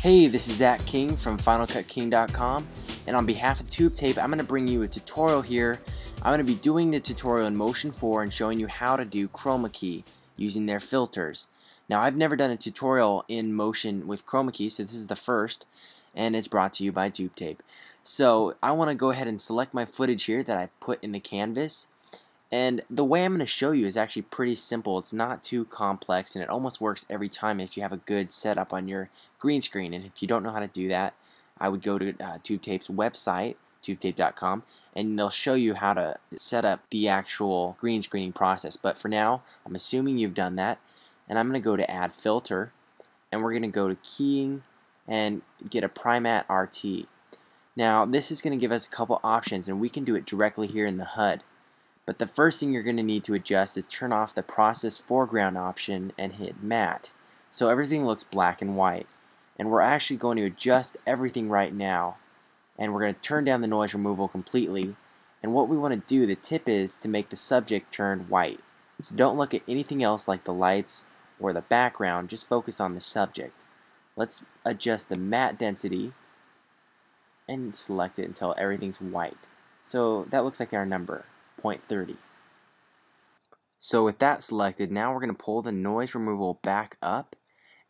Hey, this is Zach King from FinalCutKing.com, and on behalf of Tube Tape, I'm going to bring you a tutorial here. I'm going to be doing the tutorial in Motion 4 and showing you how to do Chromakey using their filters. Now, I've never done a tutorial in Motion with Chromakey, so this is the first, and it's brought to you by Tube Tape. So, I want to go ahead and select my footage here that I put in the canvas. And the way I'm going to show you is actually pretty simple. It's not too complex, and it almost works every time if you have a good setup on your green screen. And if you don't know how to do that, I would go to Tube Tape's website, tubetape.com, and they'll show you how to set up the actual green screening process. But for now, I'm assuming you've done that, and I'm going to go to Add Filter, and we're going to go to Keying and get a Primat RT. Now, this is going to give us a couple options, and we can do it directly here in the HUD. But the first thing you're going to need to adjust is turn off the Process Foreground option and hit Matte. So everything looks black and white. And we're actually going to adjust everything right now. And we're going to turn down the noise removal completely. And what we want to do, the tip is to make the subject turn white. So don't look at anything else like the lights or the background, just focus on the subject. Let's adjust the matte density and select it until everything's white. So that looks like our number. 0.30. So with that selected, now we're going to pull the noise removal back up,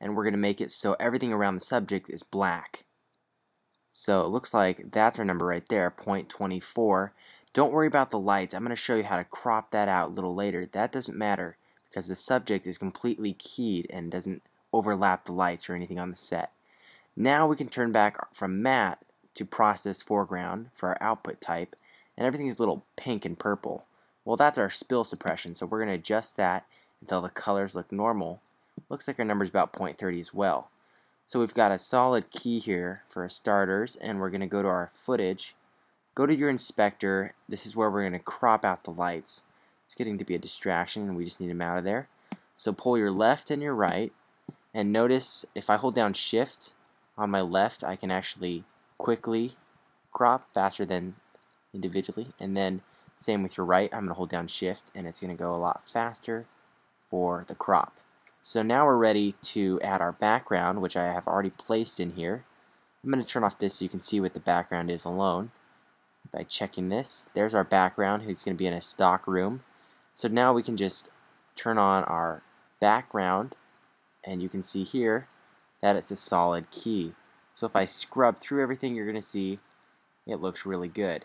and we're going to make it so everything around the subject is black. So it looks like that's our number right there, 0.24. Don't worry about the lights. I'm going to show you how to crop that out a little later. That doesn't matter because the subject is completely keyed and doesn't overlap the lights or anything on the set. Now we can turn back from matte to process foreground for our output type, and everything's a little pink and purple. Well, that's our spill suppression, so we're going to adjust that until the colors look normal. Looks like our number's about 0.30 as well. So we've got a solid key here for our starters, and we're going to go to our footage. Go to your inspector. This is where we're going to crop out the lights. It's getting to be a distraction, and we just need them out of there. So pull your left and your right, and notice if I hold down Shift on my left, I can actually quickly crop faster than individually, and then same with your right. I'm going to hold down Shift, and it's going to go a lot faster for the crop. So now we're ready to add our background, which I have already placed in here. I'm going to turn off this so you can see what the background is alone. By checking this, there's our background, who's going to be in a stock room. So now we can just turn on our background, and you can see here that it's a solid key. So if I scrub through everything, you're going to see it looks really good.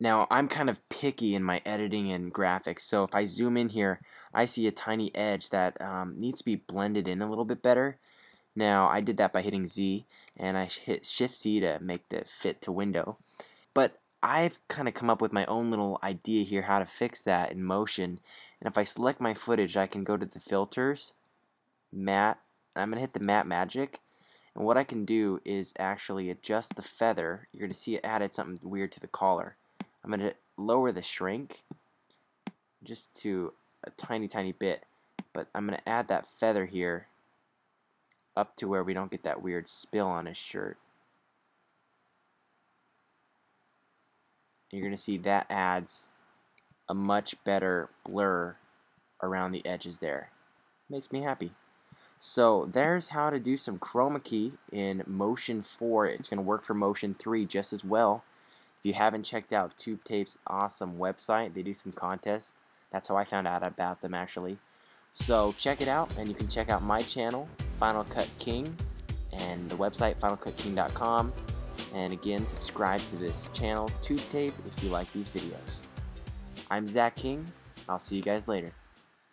Now, I'm kind of picky in my editing and graphics, so if I zoom in here, I see a tiny edge that needs to be blended in a little bit better. Now, I did that by hitting Z, and I hit Shift-C to make the fit to window. But I've kind of come up with my own little idea here how to fix that in Motion. And if I select my footage, I can go to the Filters, Matte, and I'm going to hit the Matte Magic. And what I can do is actually adjust the feather. You're going to see it added something weird to the collar. I'm going to lower the shrink just to a tiny bit, but I'm going to add that feather here up to where we don't get that weird spill on his shirt. You're going to see that adds a much better blur around the edges there. Makes me happy. So there's how to do some Chromakey in Motion 4. It's going to work for Motion 3 just as well. If you haven't checked out Tube Tape's awesome website, they do some contests. That's how I found out about them actually. So check it out, and you can check out my channel, Final Cut King, and the website FinalCutKing.com. And again, subscribe to this channel, Tube Tape, if you like these videos. I'm Zach King. I'll see you guys later.